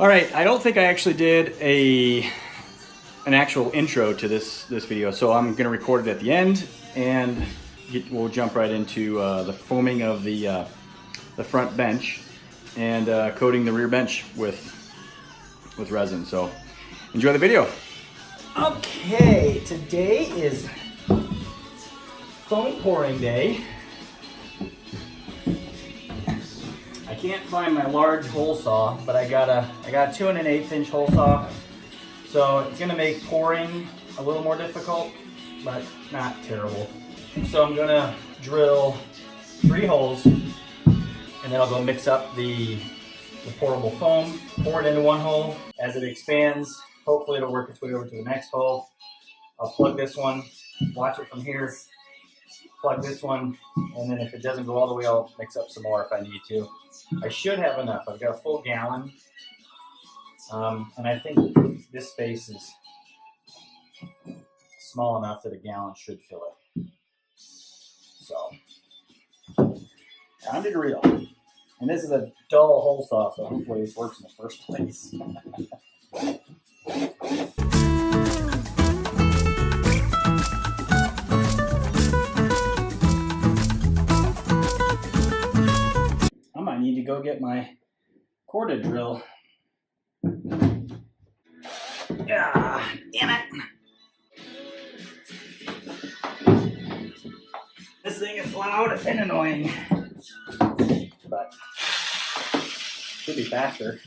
All right, I don't think I actually did an actual intro to this video, so I'm gonna record it at the end, and we'll jump right into the foaming of the front bench and coating the rear bench with resin. So enjoy the video. Okay, today is foam pouring day. I can't find my large hole saw, but I got a 2 1/8 inch hole saw. So it's gonna make pouring a little more difficult, but not terrible. So I'm gonna drill 3 holes, and then I'll go mix up the pourable foam, pour it into one hole. As it expands, hopefully it'll work its way over to the next hole. I'll plug this one, watch it from here, plug this one, and then if it doesn't go all the way, I'll mix up some more if I need to. I should have enough. I've got a full gallon, and I think this space is small enough that a gallon should fill it. So, round it real. And this is a dull hole saw, so hopefully this works in the first place. I might need to go get my corded drill. Ah, damn it. This thing is loud and annoying, but should be faster.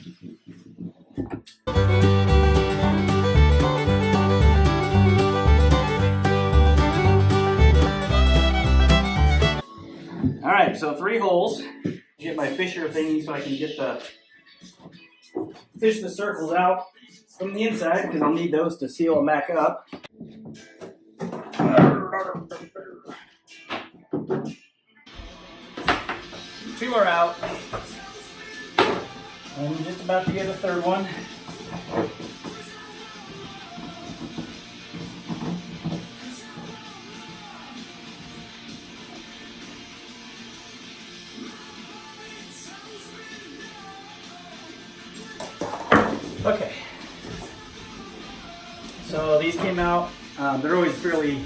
All right, so 3 holes. Get my fisher thingy so I can get fish the circles out from the inside, because I'll need those to seal them back up. 2 are out. I'm just about to get a 3rd one. Okay. So these came out. They're always fairly,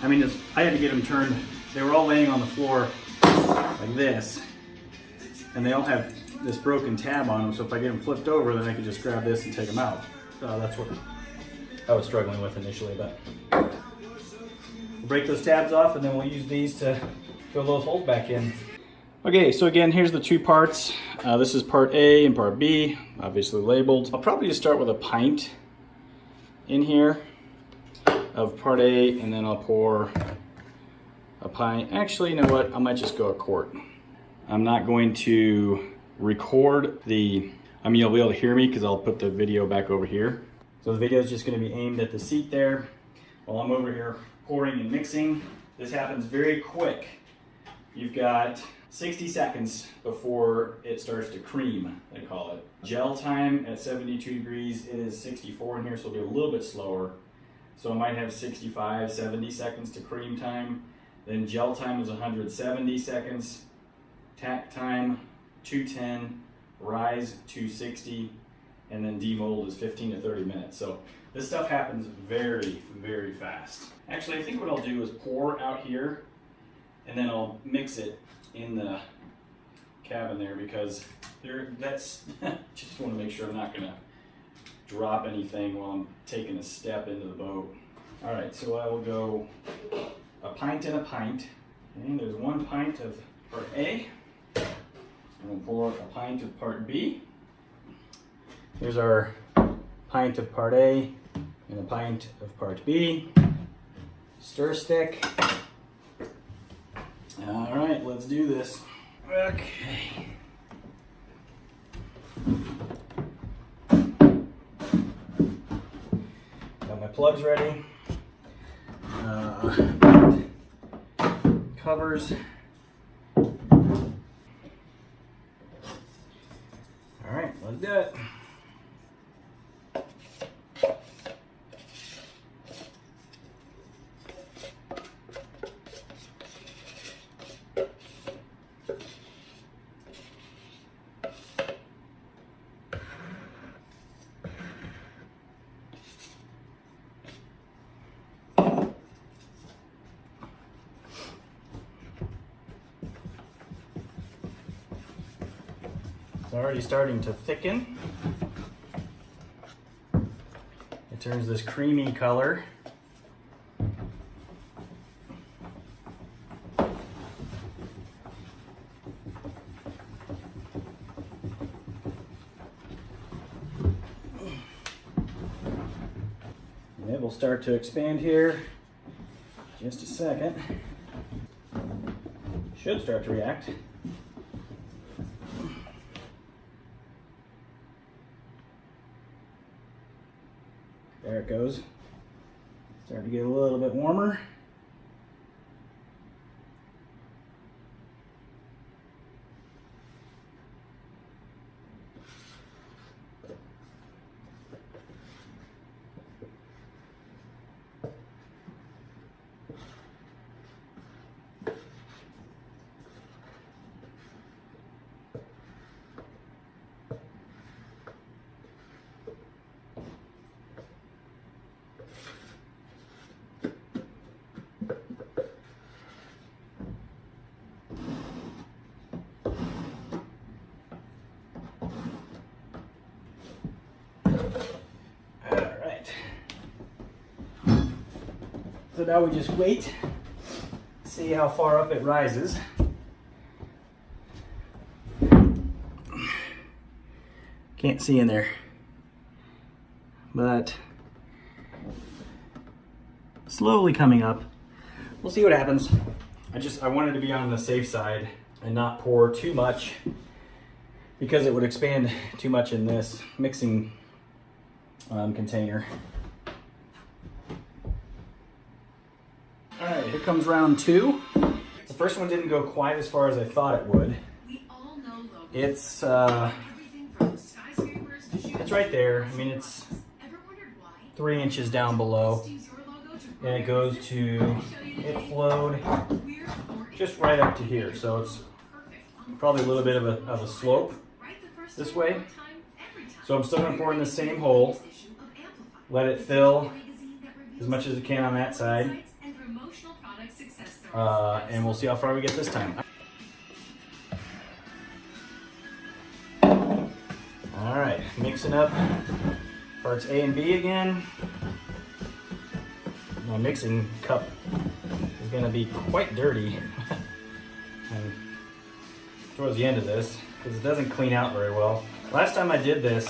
I had to get them turned. They were all laying on the floor like this, and they all have this broken tab on them, so if I get them flipped over, then I can just grab this and take them out. That's what I was struggling with initially, but we'll break those tabs off, and then we'll use these to fill those holes back in. Okay, so again, here's the 2 parts. This is part A and part B, obviously labeled. I'll probably just start with a pint in here of part A, and then I'll pour a pint. Actually, you know what? I might just go a quart. I'm not going to record you'll be able to hear me because I'll put the video back over here. So the video is just going to be aimed at the seat there while I'm over here pouring and mixing. This happens very quick. You've got 60 seconds before it starts to cream, they call it. Gel time at 72 degrees, it is 64 in here, so it'll be a little bit slower. So I might have 65, 70 seconds to cream time. Then gel time is 170 seconds. Tack time, 210. Rise, 260. And then demold is 15 to 30 minutes. So this stuff happens very, very fast. Actually, I think what I'll do is pour out here, and then I'll mix it in the cabin there, because that's just want to make sure I'm not going to drop anything while I'm taking a step into the boat. All right, so I will go a pint and a pint. And there's 1 pint of part A. And we'll pour a pint of part B. Here's our pint of part A and a pint of part B. Stir stick. All right, let's do this. Okay. Got my plugs ready. Covers. All right, let's do it. It's already starting to thicken. It turns this creamy color. And it will start to expand here in just a second. Should start to react. There it goes. Starting to get a little bit warmer. So now we just wait, see how far up it rises. Can't see in there, but slowly coming up. We'll see what happens. I wanted to be on the safe side and not pour too much because it would expand too much in this mixing container. All right, here comes round two. The first one didn't go quite as far as I thought it would. It's right there. I mean, it's 3 inches down below, and it goes to, it flowed just right up to here. So it's probably a little bit of a slope this way. So I'm still gonna pour in the same hole, let it fill as much as it can on that side. And we'll see how far we get this time. All right, mixing up parts A and B again. My mixing cup is gonna be quite dirty and towards the end of this because it doesn't clean out very well. Last time I did this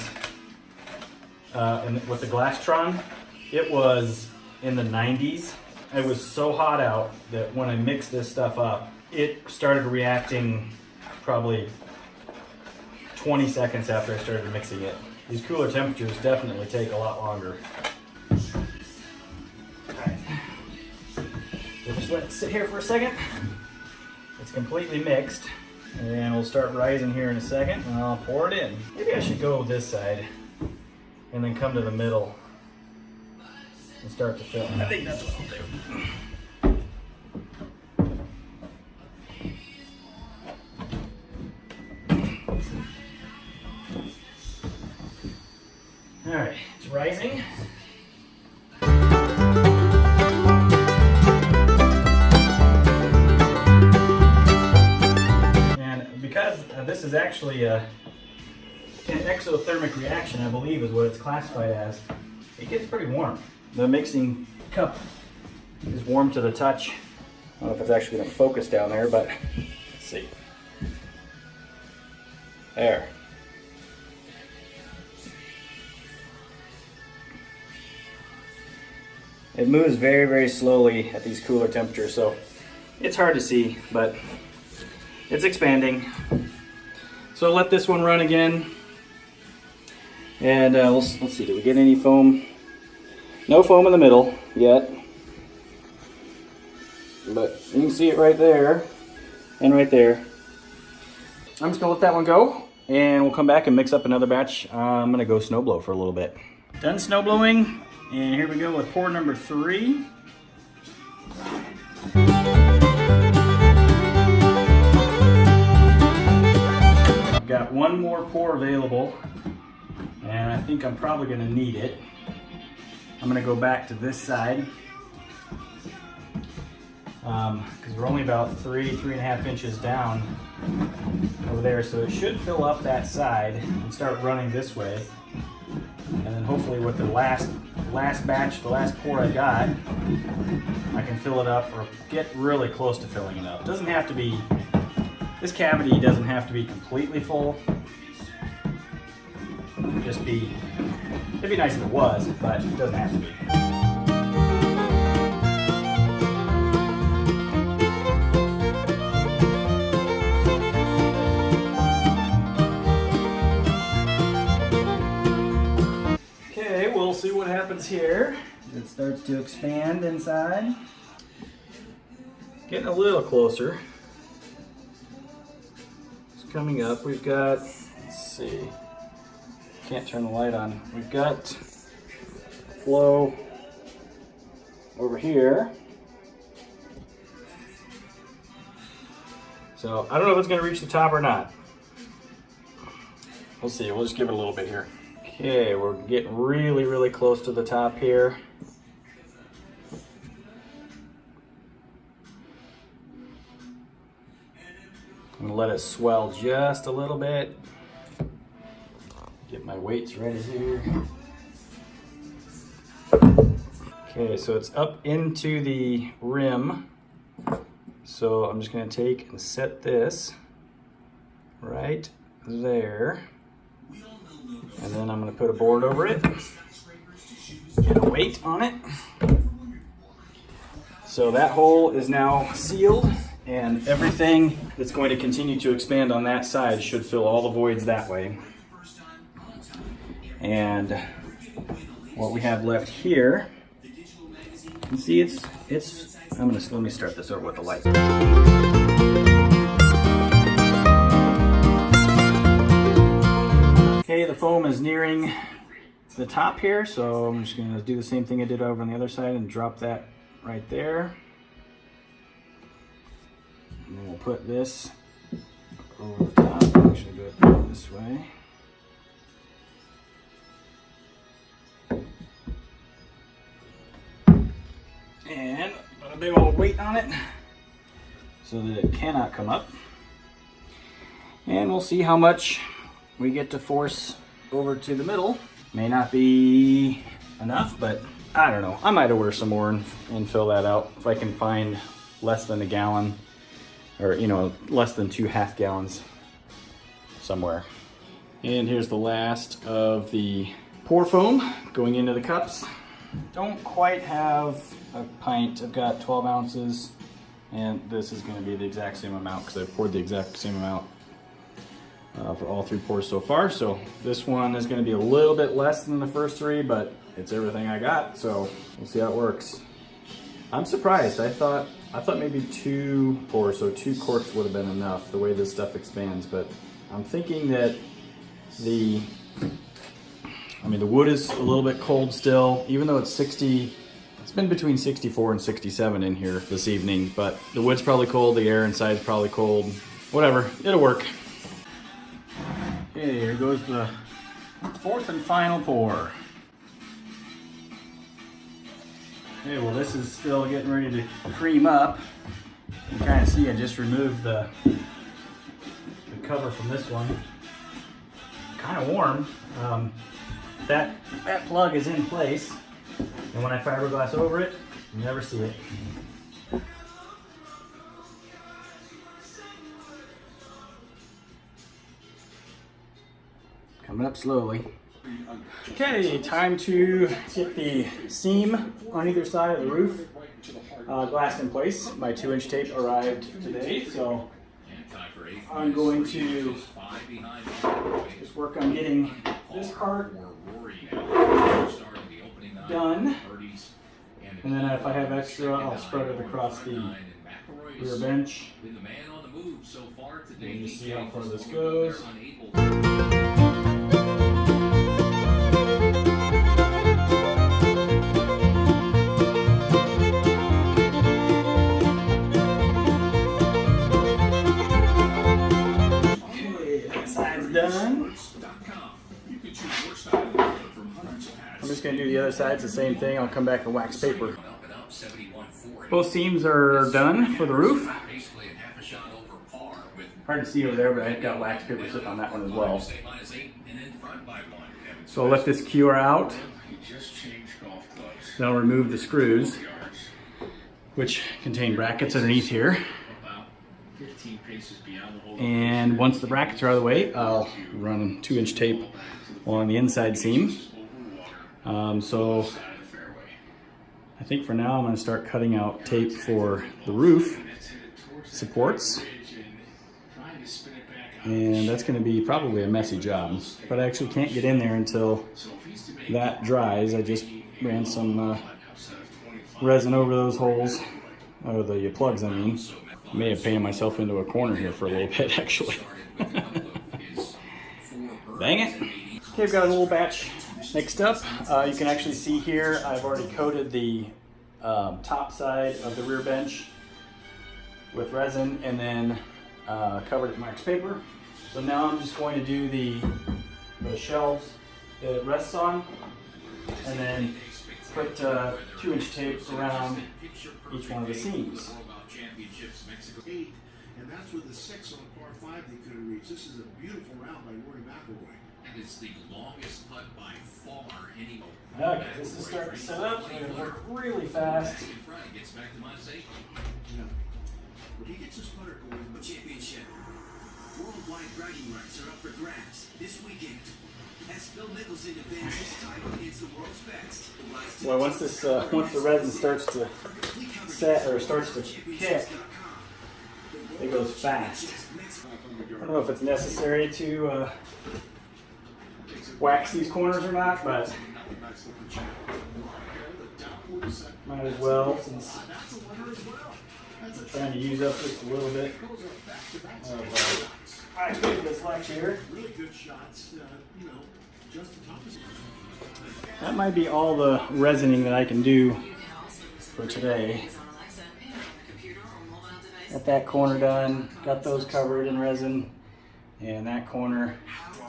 with the Glasstron, it was in the 90s. It was so hot out that when I mixed this stuff up, it started reacting probably 20 seconds after I started mixing it. These cooler temperatures definitely take a lot longer. Alright, we'll just let it sit here for a second. It's completely mixed, and we'll start rising here in a second, and I'll pour it in. Maybe I should go this side, and then come to the middle and start to fill. I think that's what I'll do. All right, it's rising. And because this is actually an exothermic reaction, I believe is what it's classified as, it gets pretty warm. The mixing cup is warm to the touch. I don't know if it's actually going to focus down there, but let's see. There. It moves very, very slowly at these cooler temperatures, so it's hard to see, but it's expanding. So I'll let this one run again, and let's see, do we get any foam? No foam in the middle yet, but you can see it right there and right there. I'm just gonna let that one go, and we'll come back and mix up another batch. I'm gonna go snow blow for a little bit. Done snow blowing, and here we go with pour number 3. I've got one more pour available, and I think I'm probably gonna need it. I'm gonna go back to this side because we're only about 3.5 inches down over there, so it should fill up that side and start running this way. And then hopefully with the last batch, the last pour I got, I can fill it up or get really close to filling it up. It doesn't have to be, this cavity doesn't have to be completely full. It'd be nice if it was, but it doesn't have to be. Okay, we'll see what happens here. It starts to expand inside. Getting a little closer. It's coming up. We've got, let's see. Can't turn the light on. We've got flow over here. So I don't know if it's going to reach the top or not. We'll see. We'll just give it a little bit here. Okay, we're getting really, really close to the top here. I'm going to let it swell just a little bit. Get my weights ready here. Okay, so it's up into the rim. So I'm just going to take and set this right there. And then I'm going to put a board over it and a weight on it. So that hole is now sealed, and everything that's going to continue to expand on that side should fill all the voids that way. And what we have left here, you can see it's let me start this over with the light. Okay, the foam is nearing the top here, so I'm just going to do the same thing I did over on the other side and drop that right there. And then we'll put this over the top. I'll actually do it this way. And put a big old weight on it so that it cannot come up. And we'll see how much we get to force over to the middle. May not be enough, but I don't know. I might order some more and fill that out if I can find less than a gallon, or less than 2 half gallons somewhere. And here's the last of the pour foam going into the cups. Don't quite have a pint. I've got 12 ounces, and this is going to be the exact same amount because I've poured the exact same amount for all 3 pours so far. So this one is going to be a little bit less than the first 3, but it's everything I got, so we'll see how it works. I'm surprised. I thought maybe 2 pours, so 2 quarts would have been enough the way this stuff expands, but I'm thinking that the wood is a little bit cold still, even though it's 60. It's been between 64 and 67 in here this evening, but the wood's probably cold, the air inside is probably cold. Whatever, it'll work. Okay, here goes the 4th and final pour. Okay, well this is still getting ready to cream up. You can kind of see I just removed the cover from this one. Kind of warm. That plug is in place, and when I fiberglass over it, you never see it. Coming up slowly. Okay, time to get the seam on either side of the roof glassed in place. My 2-inch tape arrived today, so I'm going to just work on getting this part done, and then if I have extra, I'll spread it across the rear bench. And you see how far this goes. Done. I'm just going to do the other side. It's the same thing. I'll come back and wax paper. Both seams are done for the roof. Hard to see over there, but I've got wax paper sitting on that one as well. So I'll let this cure out. Then I'll remove the screws, which contain brackets underneath here. And once the brackets are out of the way, I'll run 2-inch tape along the inside seam. So I think for now I'm going to start cutting out tape for the roof supports. And that's going to be probably a messy job, but I actually can't get in there until that dries. I just ran some resin over those holes, or the plugs I mean. May have painted myself into a corner here for a little bit actually. Dang it. Okay, I've got a little batch mixed up. You can actually see here I've already coated the top side of the rear bench with resin and then covered it in wax paper. So now I'm just going to do the shelves that it rests on and then put 2-inch tape around each one of the seams. And that's with the 6 on the par 5 they couldn't reach. This is a beautiful round by Rory McIlroy. And it's the longest putt by far anywhere. Okay, this is starting to set up. So we're going to work really fast. Yeah. But he gets his putter going in the championship. Worldwide bragging rights are up for grabs this weekend. As Phil Mickelson defends his title against the world's best. Well, once the resin starts to set or starts to kick, it goes fast. I don't know if it's necessary to wax these corners or not, but might as well since I'm trying to use up just a little bit of wax paper that's left here. That might be all the resining that I can do for today. Got that corner done, got those covered in resin, and that corner.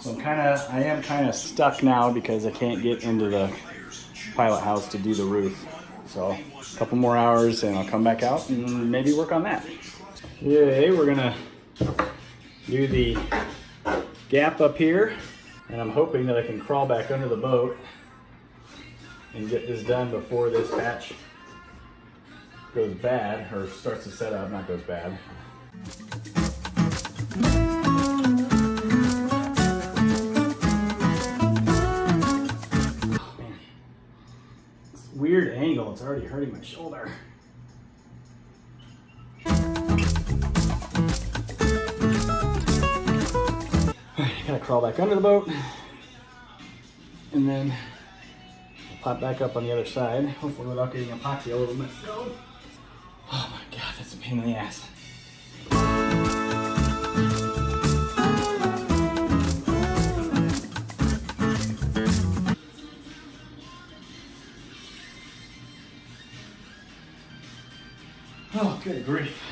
So I am kind of stuck now because I can't get into the pilot house to do the roof. So a couple more hours and I'll come back out and maybe work on that. Yay, we're gonna do the gap up here, and I'm hoping that I can crawl back under the boat and get this done before this patch goes bad, or starts to set up, not goes bad. Oh, man. This weird angle, it's already hurting my shoulder. Gotta crawl back under the boat and then I'll pop back up on the other side, hopefully without getting epoxy all over myself. Oh my god, that's a pain in the ass. Oh, good grief.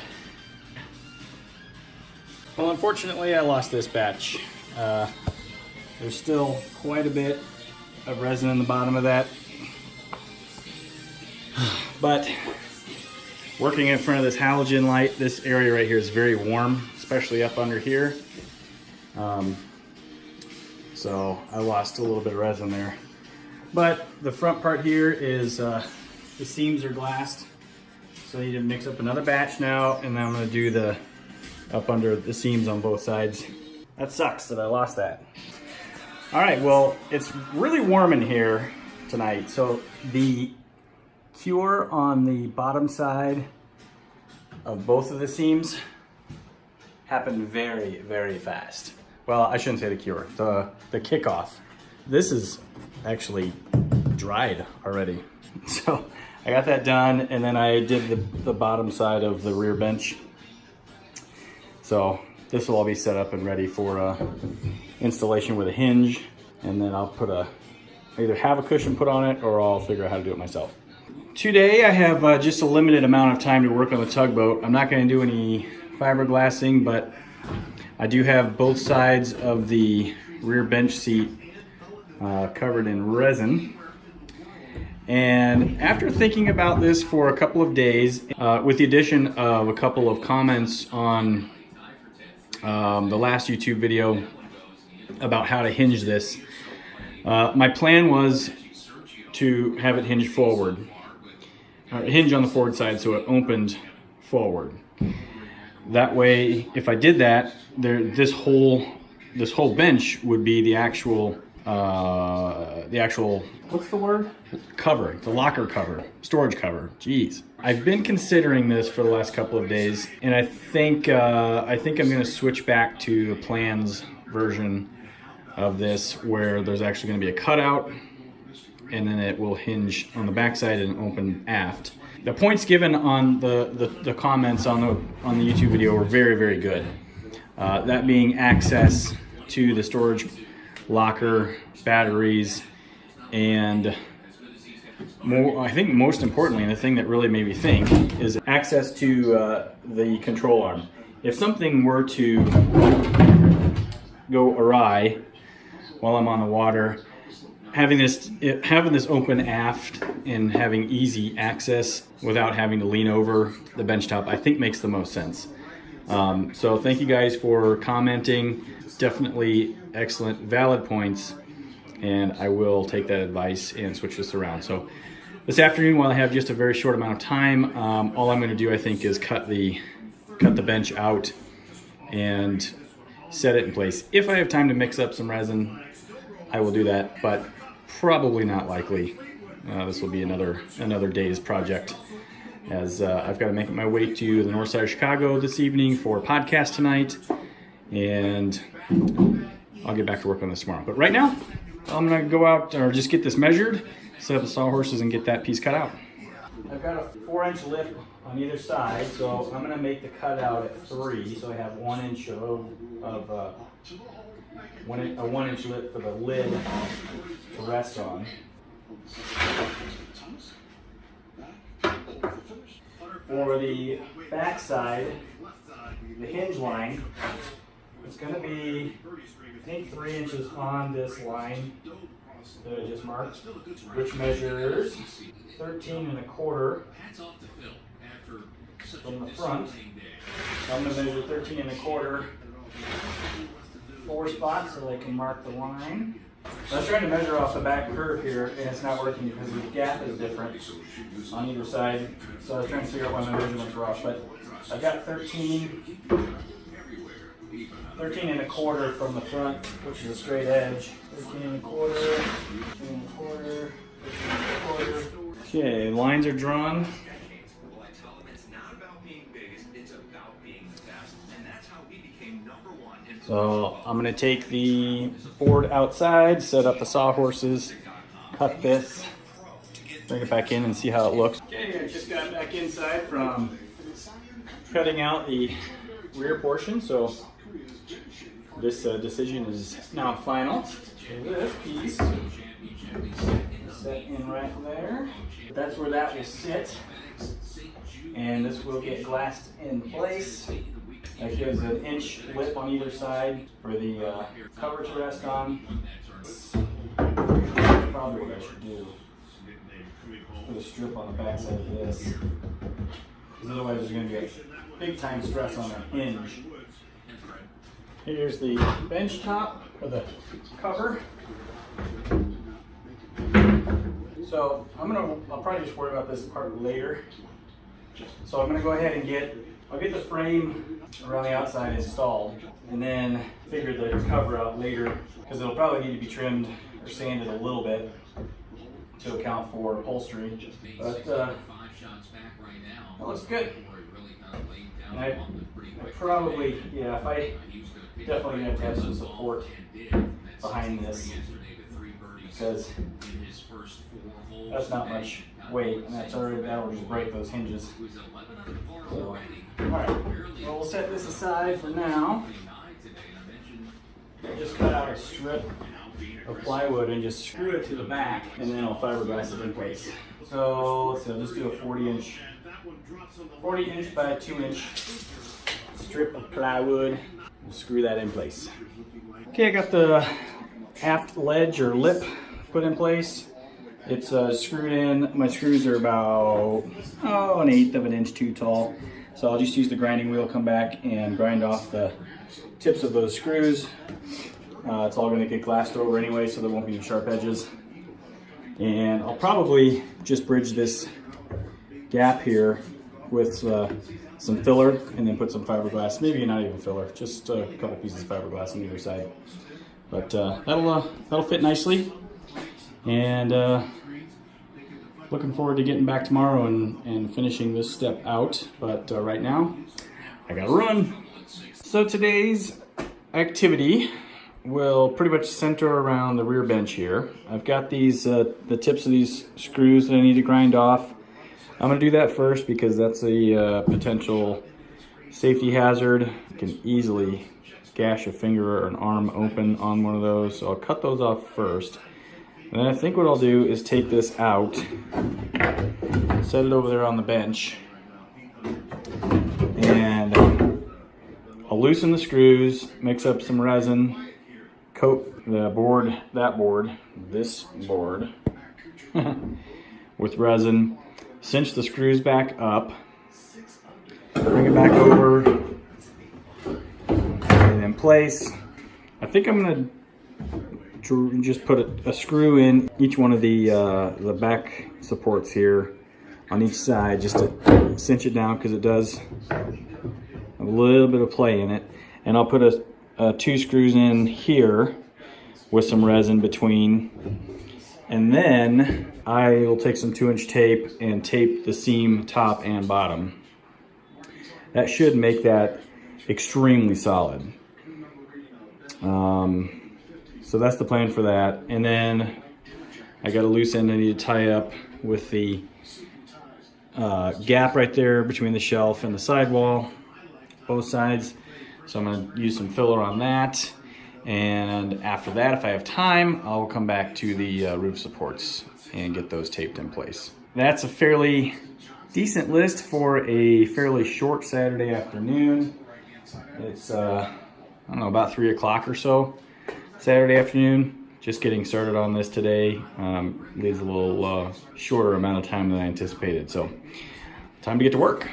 Well, unfortunately, I lost this batch. There's still quite a bit of resin in the bottom of that. But working in front of this halogen light, this area right here is very warm, especially up under here. So I lost a little bit of resin there. But the front part here is, the seams are glassed. So I need to mix up another batch now, and then I'm gonna do the up under the seams on both sides. That sucks that I lost that. All right, well, it's really warm in here tonight. So the cure on the bottom side of both of the seams happened very, very fast. Well, I shouldn't say the cure, the kickoff. This is actually dried already. So I got that done, and then I did the bottom side of the rear bench. So this will all be set up and ready for installation with a hinge, and then I'll either have a cushion put on it or I'll figure out how to do it myself. Today I have just a limited amount of time to work on the tugboat. I'm not going to do any fiberglassing, but I do have both sides of the rear bench seat covered in resin. And after thinking about this for a couple of days, with the addition of a couple of comments on the last YouTube video about how to hinge this, my plan was to have it hinge forward, hinge on the forward side so it opened forward. That way, if I did that, this whole bench would be the actual what's the word? Cover, the locker cover, storage cover. Jeez. I've been considering this for the last couple of days, and I think I'm going to switch back to the plans version of this, where there's actually going to be a cutout, and then it will hinge on the backside and open aft. The points given on the comments on the YouTube video were very, very good. That being access to the storage locker, batteries, and I think most importantly, and the thing that really made me think, is access to the control arm. If something were to go awry while I'm on the water, having this open aft and having easy access without having to lean over the bench top, I think makes the most sense. So thank you guys for commenting. Definitely excellent, valid points, and I will take that advice and switch this around. So this afternoon, while I have just a very short amount of time, all I'm going to do, I think, is cut the bench out and set it in place. If I have time to mix up some resin, I will do that, but probably not likely. This will be another day's project, as I've got to make my way to the north side of Chicago this evening for a podcast tonight, and I'll get back to work on this tomorrow. But right now, I'm going to go out, or just get this measured, set up the sawhorses, and get that piece cut out. I've got a 4-inch lip on either side, so I'm going to make the cutout at 3, so I have 1 inch of a 1-inch lip for the lid to rest on. For the back side, the hinge line, it's going to be, I think, 3 inches on this line that I just marked, which measures 13 1/4 from the front. So I'm going to measure 13 1/4, 4 spots so I can mark the line. I was trying to measure off the back curve here, and it's not working because the gap is different on either side. So I was trying to figure out why my measurements were off, but I've got 13 1/4 from the front, which is a straight edge. 13 1/4, 13 1/4, 13 1/4. Okay, lines are drawn. So I'm going to take the board outside, set up the sawhorses, cut this, bring it back in and see how it looks. Okay, I just got back inside from cutting out the rear portion, so this decision is now final. So this piece set in right there. That's where that will sit, and this will get glassed in place. That gives an 1-inch lip on either side for the cover to rest on. Probably what I should do. Put a strip on the back side of this, because otherwise there's going to be a big time stress on the hinge. Here's the bench top, or the cover. So I'll probably just worry about this part later. So I'm going to go ahead and I'll get the frame around the outside installed, and then figure the cover out later, because it'll probably need to be trimmed or sanded a little bit to account for upholstery. But that looks good. And I probably, if I definitely have to have some support behind this, because that's not much weight, and that'll just break those hinges. So, alright, well, we'll set this aside for now. I just cut out a strip of plywood and just screw it to the back, and then I'll fiberglass it in place. So let's see, I'll just do a 40-inch by 2-inch strip of plywood. We'll screw that in place. Okay, I got the aft ledge or lip put in place. It's screwed in. My screws are about 1/8 of an inch too tall. So I'll just use the grinding wheel, come back and grind off the tips of those screws. It's all going to get glassed over anyway, so there won't be any sharp edges. And I'll probably just bridge this gap here with some filler and then put some fiberglass, maybe not even filler, just a couple pieces of fiberglass on either side. But that'll fit nicely. And looking forward to getting back tomorrow and finishing this step out. But right now, I gotta run. So today's activity will pretty much center around the rear bench here. I've got these the tips of these screws that I need to grind off. I'm gonna do that first because that's a potential safety hazard. You can easily gash a finger or an arm open on one of those, so I'll cut those off first. And then I think what I'll do is take this out, set it over there on the bench, and I'll loosen the screws, mix up some resin, coat the board, this board, with resin, cinch the screws back up, bring it back over and in place. I think I'm gonna just put a screw in each one of the back supports here on each side just to cinch it down, because it does have a little bit of play in it. And I'll put two screws in here with some resin between, and then I will take some 2-inch tape and tape the seam top and bottom. That should make that extremely solid. So that's the plan for that. And then I got a loose end I need to tie up with the gap right there between the shelf and the sidewall, both sides. So I'm gonna use some filler on that. And after that, if I have time, I'll come back to the roof supports and get those taped in place. That's a fairly decent list for a fairly short Saturday afternoon. It's, I don't know, about 3 o'clock or so Saturday afternoon. Just getting started on this today. Leaves a little shorter amount of time than I anticipated. So, time to get to work.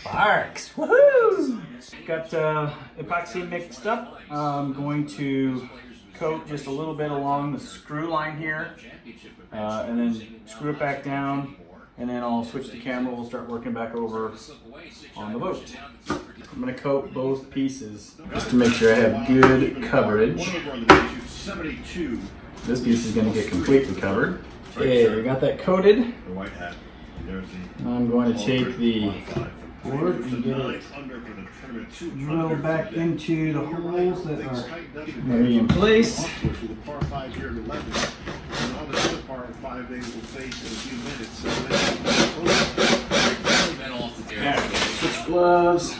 Sparks! Woohoo! Got epoxy mixed up. I'm going to coat just a little bit along the screw line here, and then screw it back down, and then I'll switch the camera. We'll start working back over on the boat. I'm going to coat both pieces just to make sure I have good coverage. This piece is going to get completely covered. Okay, we got that coated. I'm going to take the board and get it drilled back into the holes that are already in place. Switch gloves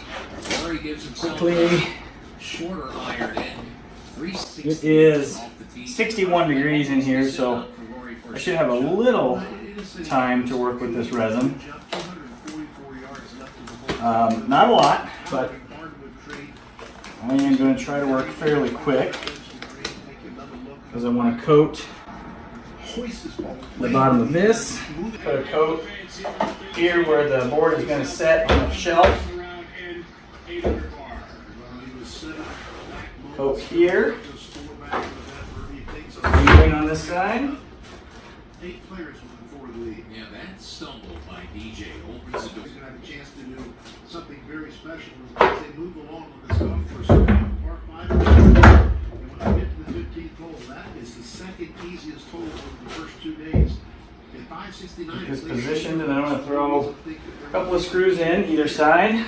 quickly. It is 61 degrees in here, so I should have a little time to work with this resin. Not a lot, but I am going to try to work fairly quick because I want to coat the bottom of this. Put a coat here where the board is going to set on the shelf. Coat here. Anything on this side. Yeah, that stumble by DJ opens the door. He's going to have a chance to do something very special as they move along on this golf course. Par 5. And when I get to the 15th hole, that is the second easiest hole of the first 2 days. At 569, Get this positioned, and then I'm going to throw a couple of screws in either side.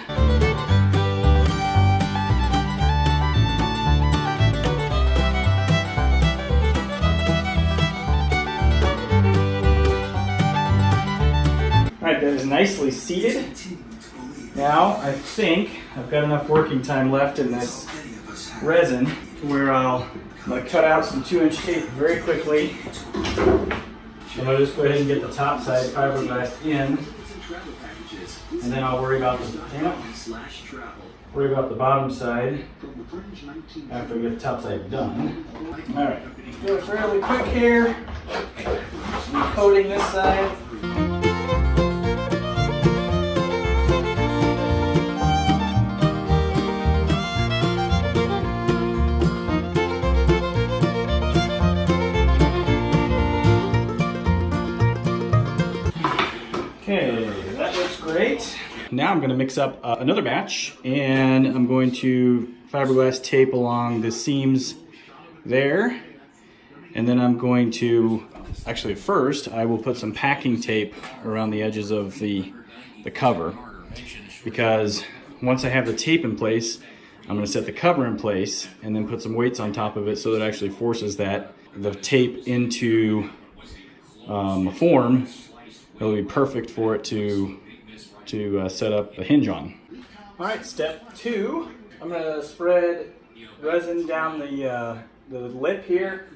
Alright, that is nicely seated. Now, I think I've got enough working time left in this resin where I'm going to cut out some 2-inch tape very quickly. And I'll just go ahead and get the top side fiberglass in, and then I'll worry about the bottom side after we get the top side done. All right, do it fairly quick here. I'm coating this side. Okay, that looks great. Now I'm going to mix up another batch, and I'm going to fiberglass tape along the seams there. And then I'm going to, actually first, I will put some packing tape around the edges of the cover, because once I have the tape in place, I'm going to set the cover in place and then put some weights on top of it so that it actually forces the tape into a form. It'll be perfect for it to set up the hinge on. All right, step 2. I'm gonna spread resin down the lip here.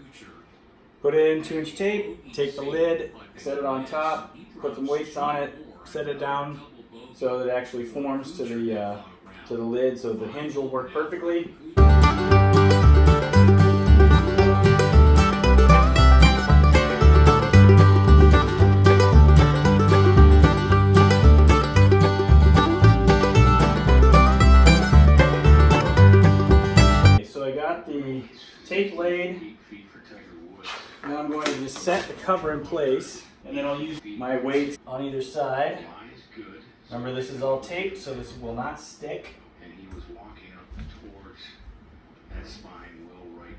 Put it in 2-inch tape. Take the lid, set it on top. Put some weights on it. Set it down so that it actually forms to the lid, so the hinge will work perfectly. Tape laid. Now I'm going to just set the cover in place, and then I'll use my weights on either side. Remember, this is all taped, so this will not stick. And he was walking up towards that spine well right.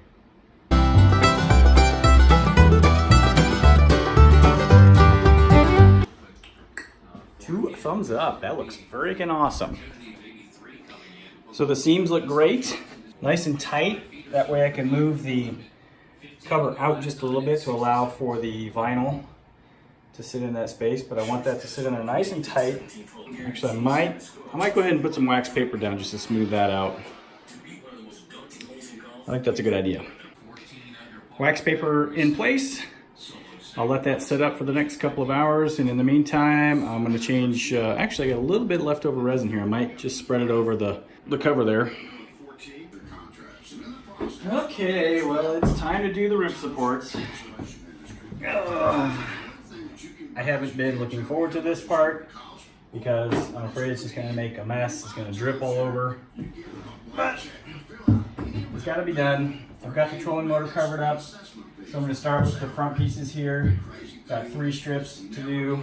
2 thumbs up. That looks freaking awesome. So the seams look great, nice and tight. That way I can move the cover out just a little bit to allow for the vinyl to sit in that space, but I want that to sit in there nice and tight. Actually, I might go ahead and put some wax paper down just to smooth that out. I think that's a good idea. Wax paper in place. I'll let that sit up for the next couple of hours, and in the meantime, I'm going to change, actually I got a little bit leftover resin here. I might just spread it over the cover there. Okay, well, it's time to do the roof supports. I haven't been looking forward to this part because I'm afraid it's just going to make a mess. It's going to drip all over. But it's got to be done. I've got the trolling motor covered up. So I'm going to start with the front pieces here. Got 3 strips to do.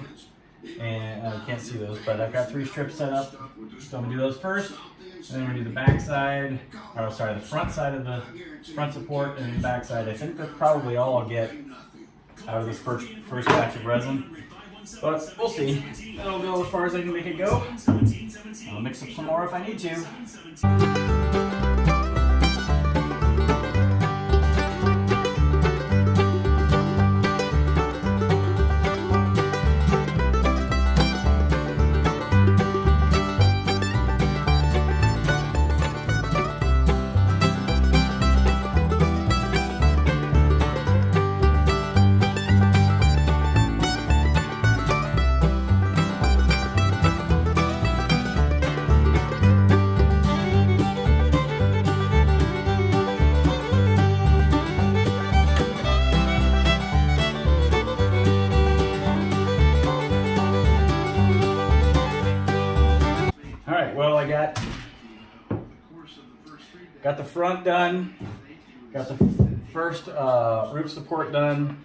And I can't see those, but I've got 3 strips set up. So I'm going to do those first. And then we're going to do the back side, or sorry, the front side of the front support and the back side. I think that's probably all I'll get out of this first batch of resin. But we'll see. That'll go as far as I can make it go. I'll mix up some more if I need to. Well, I got the front done, got the first roof support done,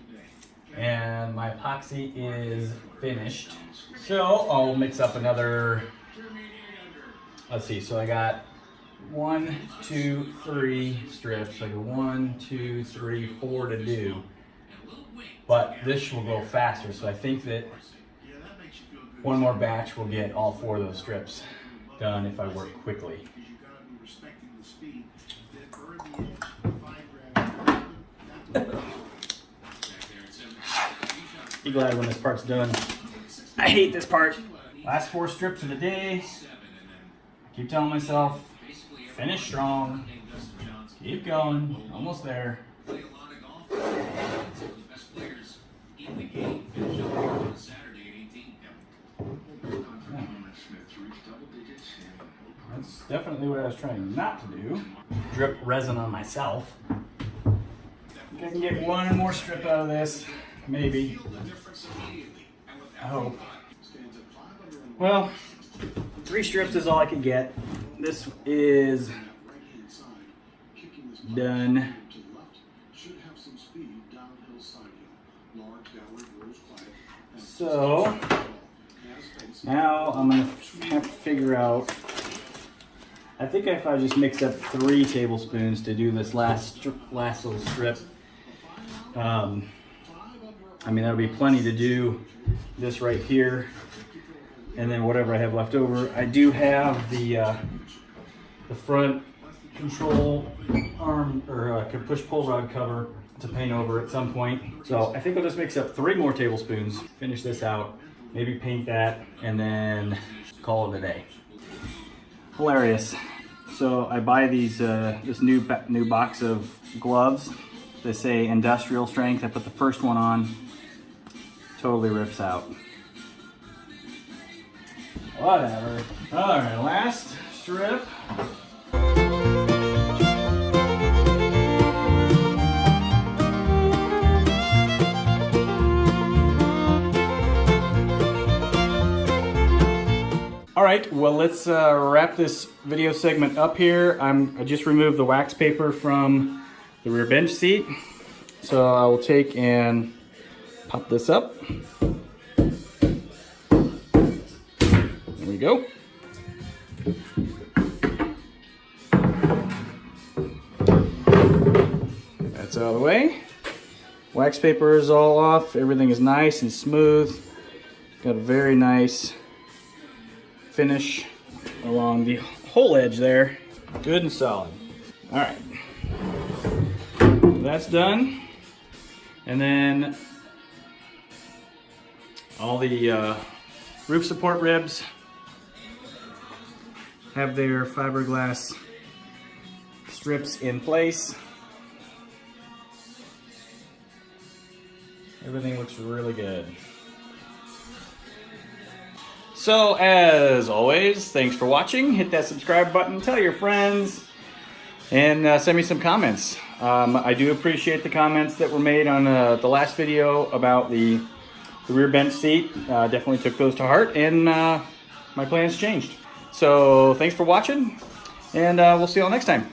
and my epoxy is finished. So I'll mix up another, let's see, so I got 1, 2, 3 strips. I got 1, 2, 3, 4 to do. But this will go faster, so I think that one more batch will get all 4 of those strips done if I work quickly. Be glad when this part's done. I hate this part. Last 4 strips of the day. I keep telling myself, finish strong. Keep going. Almost there. Play a lot of golf. Some of the best players in the game finish up here on Saturday at 18. That's definitely what I was trying not to do. Drip resin on myself. I can get one more strip out of this, maybe. I hope. Well, 3 strips is all I could get. This is done. So now I'm gonna have to figure out. I think if I just mix up 3 tablespoons to do this last little strip, I mean that'll be plenty to do this right here, and then whatever I have left over. I do have the front control arm or push-pull rod cover to paint over at some point. So I think I'll just mix up 3 more tablespoons, finish this out, maybe paint that, and then call it a day. Hilarious. So I buy these this new box of gloves. They say industrial strength. I put the first one on, totally rips out. Whatever. All right, last strip. All right, well, let's wrap this video segment up here. I just removed the wax paper from the rear bench seat. So I will take and pop this up. There we go. That's out of the way. Wax paper is all off. Everything is nice and smooth. Got a very nice finish along the whole edge there. Good and solid. All right, that's done. And then all the roof support ribs have their fiberglass strips in place. Everything looks really good. So, as always, thanks for watching. Hit that subscribe button, tell your friends, and send me some comments. I do appreciate the comments that were made on the last video about the rear bench seat. Definitely took those to heart, and my plans changed. So, thanks for watching, and we'll see you all next time.